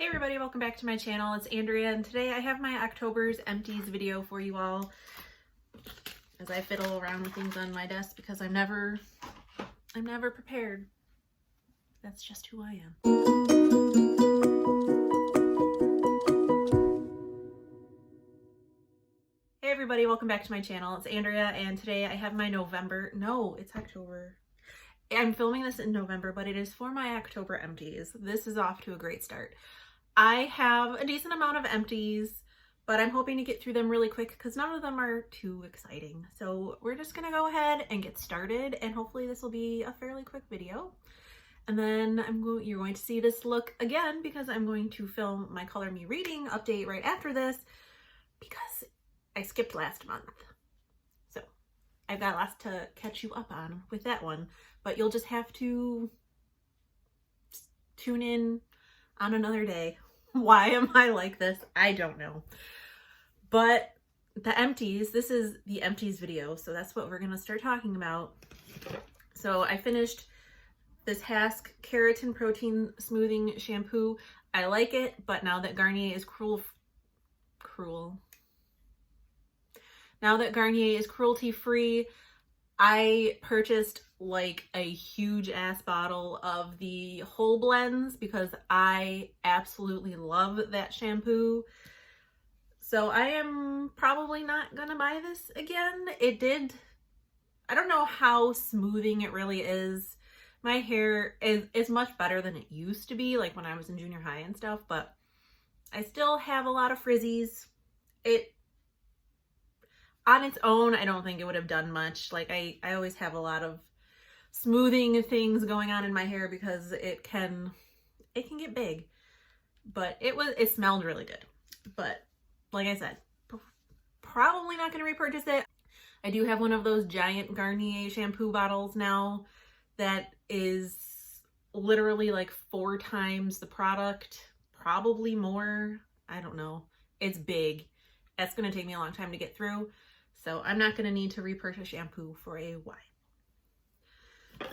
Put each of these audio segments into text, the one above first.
Hey everybody, welcome back to my channel. It's Andrea, and today I have my October's Empties video for you all as I fiddle around with things on my desk because I'm never prepared. That's just who I am. Hey everybody, welcome back to my channel. It's Andrea, and today I have my it's October. I'm filming this in November, but it is for my October empties. This is off to a great start. I have a decent amount of empties, but I'm hoping to get through them really quick because none of them are too exciting. So we're just gonna go ahead and get started, and hopefully this will be a fairly quick video. And then you're going to see this look again because I'm going to film my Color Me Reading update right after this because I skipped last month. So I've got lots to catch you up on with that one, but you'll just have to tune in on another day. Why am I like this? I don't know. But the empties, this is the empties video, so that's what we're gonna start talking about. So I finished this Hask Keratin Protein Smoothing Shampoo. I like it, but now that Garnier is now that Garnier is cruelty-free, I purchased like a huge ass bottle of the whole blends because I absolutely love that shampoo. So I am probably not gonna buy this again. I don't know how smoothing it really is. My hair is much better than it used to be, like when I was in junior high and stuff, but I still have a lot of frizzies. On its own, I don't think it would have done much. Like I always have a lot of smoothing things going on in my hair because it can get big. But it smelled really good. But like I said, probably not going to repurchase it. I do have one of those giant Garnier shampoo bottles now that is literally like 4 times the product, probably more. I don't know. It's big. That's going to take me a long time to get through. So I'm not going to need to repurchase shampoo for a while.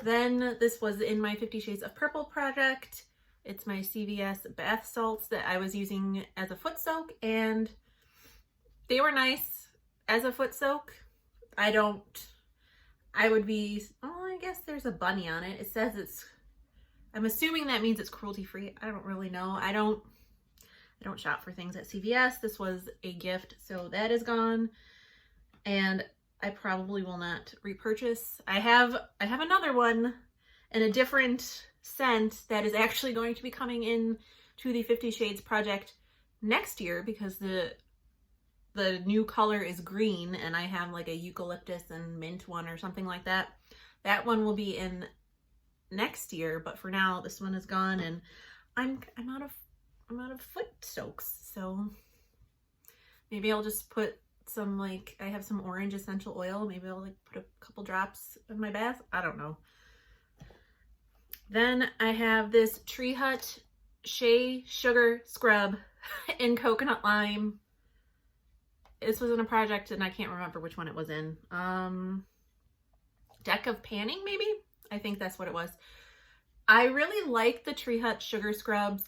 Then this was in my 50 Shades of Purple project. It's my CVS bath salts that I was using as a foot soak, and they were nice as a foot soak. I guess there's a bunny on it. It says I'm assuming that means it's cruelty free. I don't really know. I don't shop for things at CVS. This was a gift, so that is gone. And I probably will not repurchase. I have another one in a different scent that is actually going to be coming in to the 50 Shades project next year because the new color is green, and I have like a eucalyptus and mint one or something like that. That one will be in next year, but for now this one is gone, and I'm out of foot soaks. So maybe I'll just put some, like, I have some orange essential oil. Maybe I'll like put a couple drops in my bath. I don't know. Then I have this Tree Hut Shea Sugar Scrub in Coconut Lime. This was in a project and I can't remember which one it was in. Deck of Panning, maybe? I think that's what it was. I really like the Tree Hut Sugar Scrubs.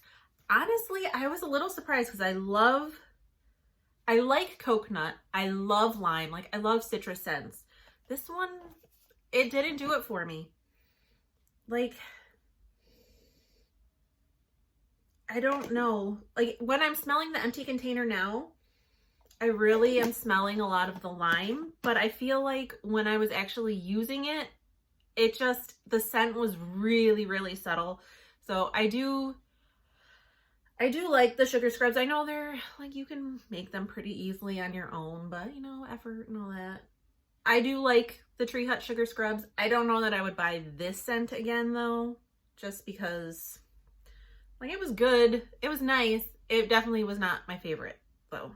Honestly, I was a little surprised because I like coconut. I love lime. Like, I love citrus scents. This one, it didn't do it for me. Like, I don't know. Like, when I'm smelling the empty container now, I really am smelling a lot of the lime, but I feel like when I was actually using it, the scent was really, really subtle. So I do like the sugar scrubs. I know they're like, you can make them pretty easily on your own, but you know, effort and all that. I do like the Tree Hut Sugar Scrubs. I don't know that I would buy this scent again though, just because like it was good. It was nice. It definitely was not my favorite though.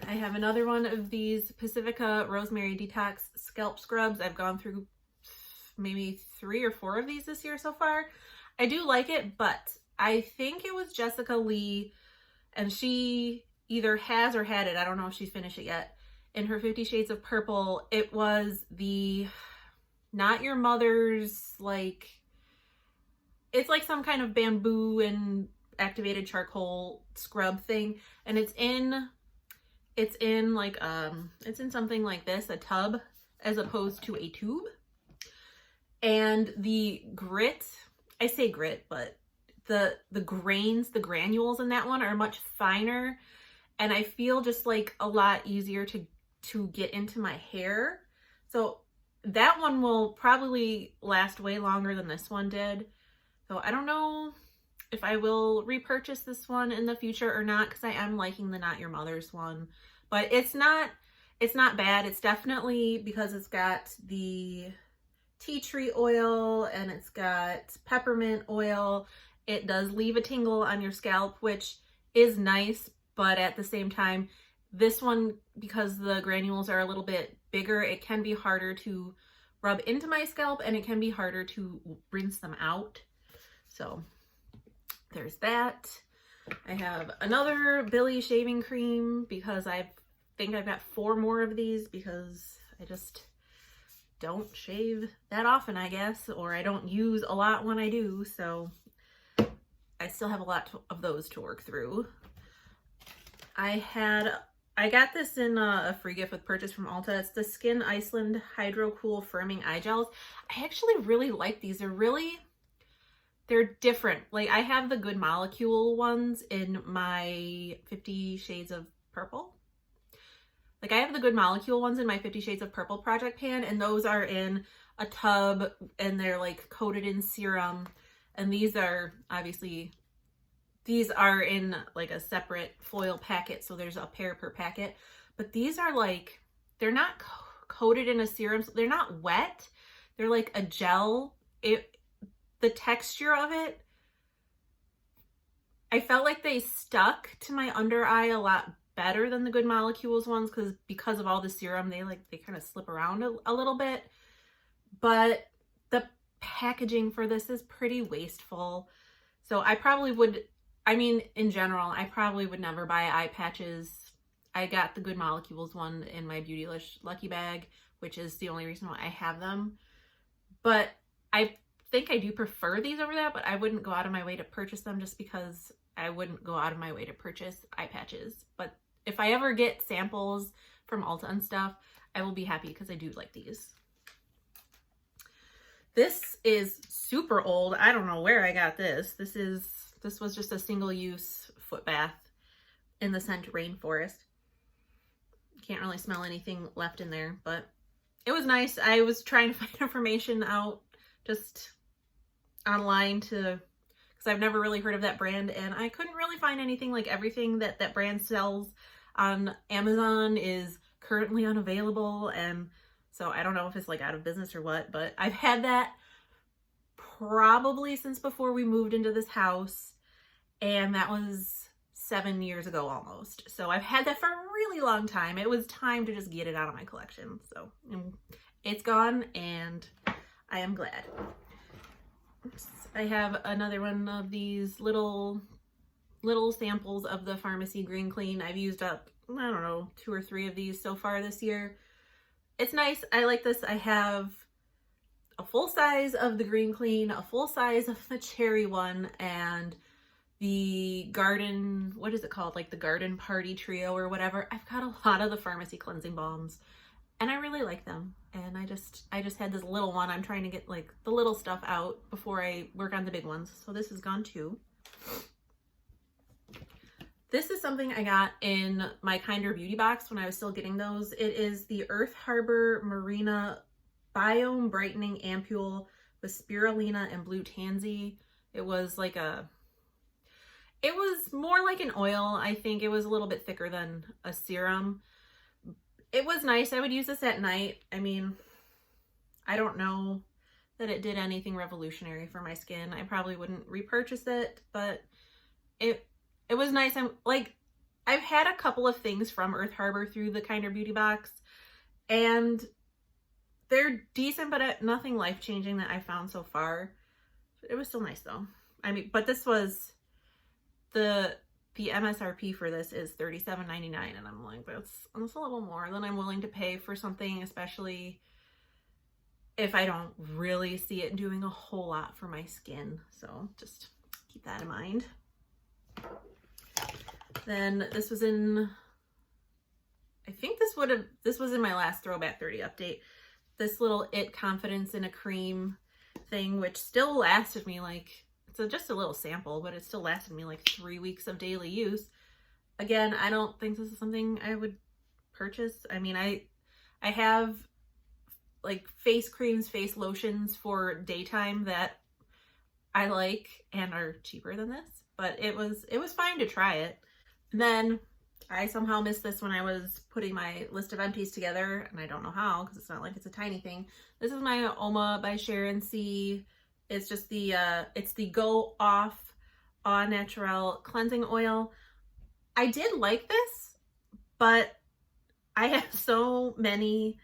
I have another one of these Pacifica Rosemary Detox Scalp Scrubs. I've gone through maybe 3 or 4 of these this year so far. I do like it, but I think it was Jessica Lee, and she either has or had it. I don't know if she's finished it yet. In her 50 Shades of Purple, it was the Not Your Mother's, like, it's like some kind of bamboo and activated charcoal scrub thing. And it's in like, it's in something like this, a tub, as opposed to a tube. And the grit, I say grit, but the grains, the granules in that one are much finer. And I feel just like a lot easier to get into my hair. So that one will probably last way longer than this one did. So I don't know if I will repurchase this one in the future or not, because I am liking the Not Your Mother's one. But it's not bad. It's definitely, because it's got the tea tree oil and it's got peppermint oil, it does leave a tingle on your scalp, which is nice, but at the same time, this one, because the granules are a little bit bigger, it can be harder to rub into my scalp and it can be harder to rinse them out. So there's that. I have another Billie shaving cream because I think I've got 4 more of these because I just don't shave that often, I guess, or I don't use a lot when I do. So I still have a lot of those to work through. I got this in a free gift with purchase from Ulta. It's the Skin Iceland Hydro Cool Firming Eye Gels. I actually really like these. They're different. Like, I have the Good Molecule ones in my 50 Shades of Purple. Like, I have the Good Molecule ones in my 50 Shades of Purple project pan, and those are in a tub, and they're like coated in serum. And these are obviously, these are in like a separate foil packet, so there's a pair per packet. But these are like, they're not coated in a serum, so they're not wet. They're like a gel. The texture of it, I felt like they stuck to my under eye a lot better than the Good Molecules ones, because of all the serum, they kind of slip around a little bit. But the packaging for this is pretty wasteful. So I probably would, I mean, in general, I probably would never buy eye patches. I got the Good Molecules one in my Beautylish Lucky Bag, which is the only reason why I have them. But I think I do prefer these over that, but I wouldn't go out of my way to purchase them just because I wouldn't go out of my way to purchase eye patches. But if I ever get samples from Ulta and stuff, I will be happy because I do like these. This is super old. I don't know where I got this. This was just a single-use foot bath in the scent Rainforest. Can't really smell anything left in there, but it was nice. I was trying to find information out just online because I've never really heard of that brand, and I couldn't really find anything. Like, everything that brand sells on Amazon is currently unavailable, and so I don't know if it's like out of business or what, but I've had that probably since before we moved into this house, and that was 7 years ago almost. So I've had that for a really long time. It was time to just get it out of my collection. So it's gone, and I am glad. I have another one of these little samples of the Pharmacy Green Clean. I've used up, I don't know, 2 or 3 of these so far this year. It's nice. I like this. I have a full size of the Green Clean, a full size of the cherry one, and the garden, what is it called? Like the Garden Party Trio or whatever. I've got a lot of the Pharmacy Cleansing Balms, and I really like them. And I just had this little one. I'm trying to get like the little stuff out before I work on the big ones. So this is gone too. This is something I got in my Kinder Beauty box when I was still getting those. It is the Earth Harbor Marina Biome Brightening Ampule with spirulina and blue tansy. It was more like an oil. I think it was a little bit thicker than a serum. It was nice. I would use this at night. I mean, I don't know that it did anything revolutionary for my skin. I probably wouldn't repurchase it, but it was nice. I've had a couple of things from Earth Harbor through the Kinder Beauty box, and they're decent, but nothing life-changing that I found so far. It was still nice though. I mean, but this was the MSRP for this is $37.99, and I'm like, that's a little more than I'm willing to pay for something, especially if I don't really see it doing a whole lot for my skin. So just keep that in mind. Then this was in, I think this was in my last Throwback 30 update. This little It Confidence in a Cream thing, which still lasted me like, it's just a little sample, but it still lasted me like 3 weeks of daily use. Again, I don't think this is something I would purchase. I mean, I have like face creams, face lotions for daytime that I like and are cheaper than this, but it was fine to try it. And then I somehow missed this when I was putting my list of empties together, and I don't know how, because it's not like it's a tiny thing. This is my Oma by Sharon C. It's just the, it's the Go Off Au Naturel Cleansing Oil. I did like this, but I have so many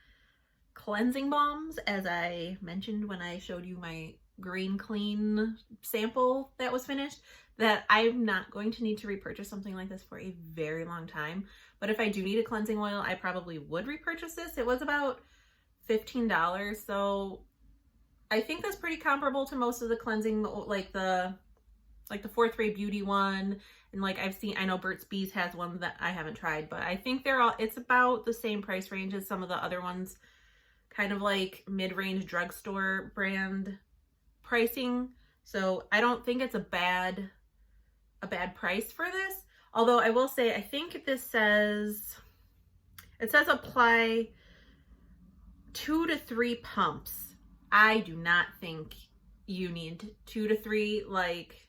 cleansing balms, as I mentioned when I showed you my Green Clean sample that was finished, that I'm not going to need to repurchase something like this for a very long time. But if I do need a cleansing oil, I probably would repurchase this. It was about $15, so I think that's pretty comparable to most of the cleansing, like the Fourth Ray Beauty one, and like I know Burt's Bees has one that I haven't tried, but I think it's about the same price range as some of the other ones, kind of like mid-range drugstore brand pricing. So I don't think it's a bad price for this. Although I will say, I think this says, it says apply 2 to 3 pumps. I do not think you need 2 to 3, like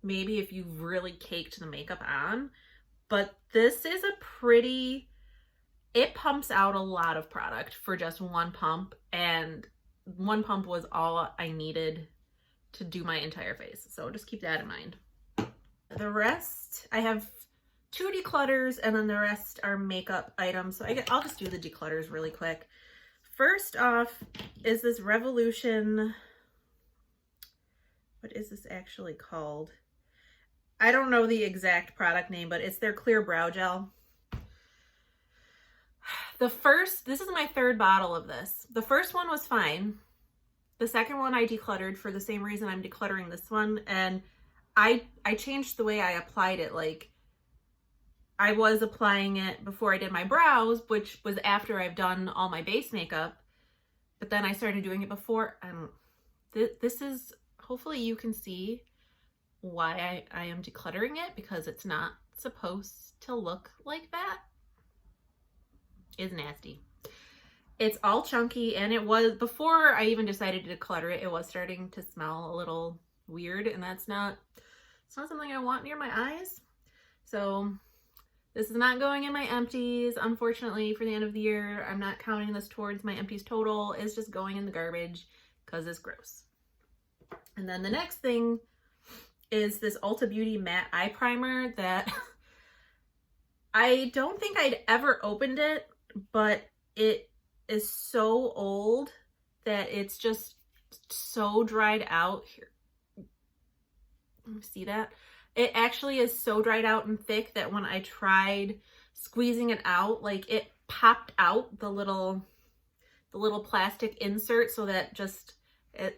maybe if you've really caked the makeup on, but this is a pretty, it pumps out a lot of product for just one pump, and one pump was all I needed to do my entire face. So just keep that in mind. The rest, I have 2 declutters, and then the rest are makeup items. So I'll just do the declutters really quick. First off is this Revolution, what is this actually called? I don't know the exact product name, but it's their clear brow gel. This is my 3rd bottle of this. The first one was fine. The second one I decluttered for the same reason I'm decluttering this one, and I changed the way I applied it. Like, I was applying it before I did my brows, which was after I've done all my base makeup, but then I started doing it before. This is, hopefully you can see why I am decluttering it, because it's not supposed to look like that. It's nasty. It's all chunky, and it was, before I even decided to declutter it, it was starting to smell a little weird, and it's not something I want near my eyes. So this is not going in my empties, unfortunately, for the end of the year. I'm not counting this towards my empties total. It's just going in the garbage because it's gross. And then the next thing is this Ulta Beauty Matte Eye Primer that I don't think I'd ever opened it, but it is so old that it's just so dried out. Here, see that? It actually is so dried out and thick that when I tried squeezing it out, like it popped out the little plastic insert, so that just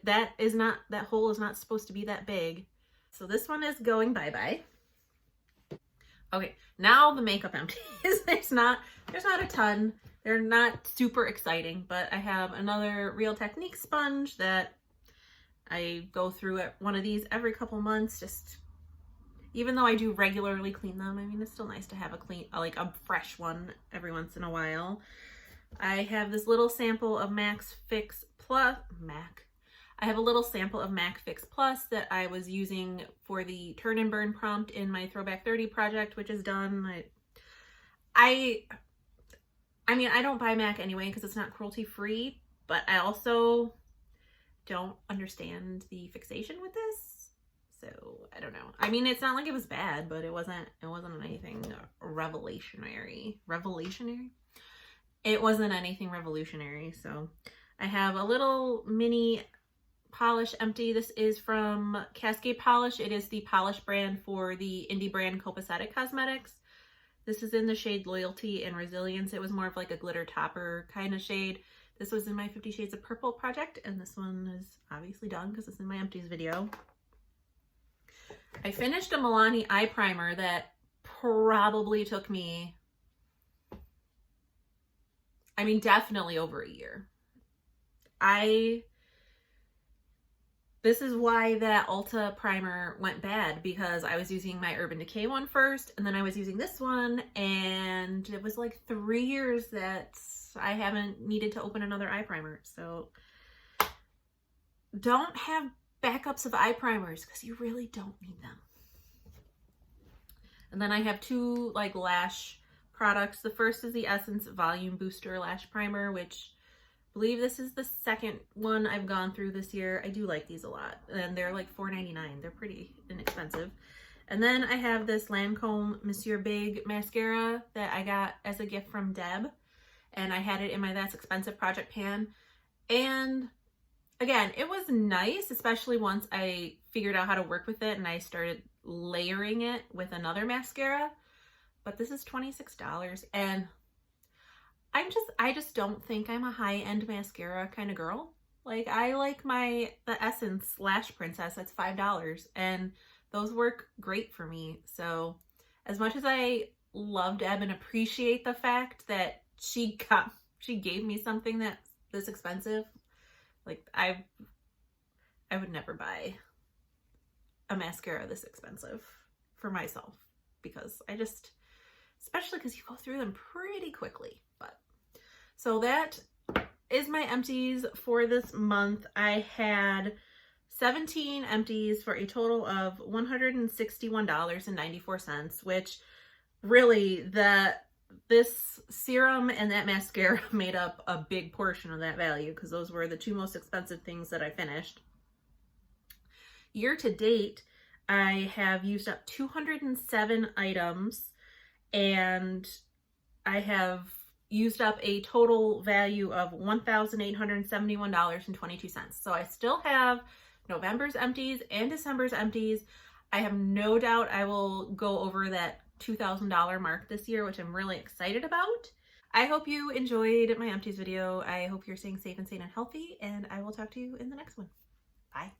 that hole is not supposed to be that big. So this one is going bye-bye. Okay, now the makeup empties. There's not a ton. They're not super exciting, but I have another Real Technique sponge that I go through at one of these every couple months. Just, even though I do regularly clean them, I mean, it's still nice to have a fresh one every once in a while. I have this little sample of I have a little sample of MAC Fix Plus that I was using for the turn and burn prompt in my Throwback 30 project, which is done. I mean, I don't buy MAC anyway because it's not cruelty free, but I also don't understand the fixation with this. So I don't know. I mean, it's not like it was bad, but it wasn't anything revolutionary. It wasn't anything revolutionary. So I have a little mini polish empty. This is from Cascade Polish. It is the polish brand for the indie brand Copacetic Cosmetics. This is in the shade Loyalty and Resilience. It was more of like a glitter topper kind of shade. This was in my 50 Shades of Purple project, and this one is obviously done because it's in my Empties video. I finished a Milani eye primer that probably took me, I mean, definitely over a year. This is why that Ulta primer went bad, because I was using my Urban Decay one first, and then I was using this one, and it was like 3 years that I haven't needed to open another eye primer. So don't have backups of eye primers because you really don't need them. And then I have two like lash products. The first is the Essence Volume Booster Lash Primer, which I believe this is the second one I've gone through this year. I do like these a lot, and they're like $4.99. They're pretty inexpensive. And then I have this Lancome Monsieur Big mascara that I got as a gift from Deb, and I had it in my That's Expensive project pan. And again, it was nice, especially once I figured out how to work with it and I started layering it with another mascara. But this is $26, and I just don't think I'm a high-end mascara kind of girl. Like, I like the Essence Lash Princess, that's $5, and those work great for me. So as much as I love Deb and appreciate the fact that she gave me something that's this expensive, like I would never buy a mascara this expensive for myself, because especially because you go through them pretty quickly. But so that is my empties for this month. I had 17 empties for a total of $161.94, which really this serum and that mascara made up a big portion of that value, because those were the two most expensive things that I finished. Year to date, I have used up 207 items, and I have used up a total value of $1,871.22. So I still have November's empties and December's empties. I have no doubt I will go over that $2,000 mark this year, which I'm really excited about. I hope you enjoyed my empties video. I hope you're staying safe and sane and healthy, and I will talk to you in the next one. Bye.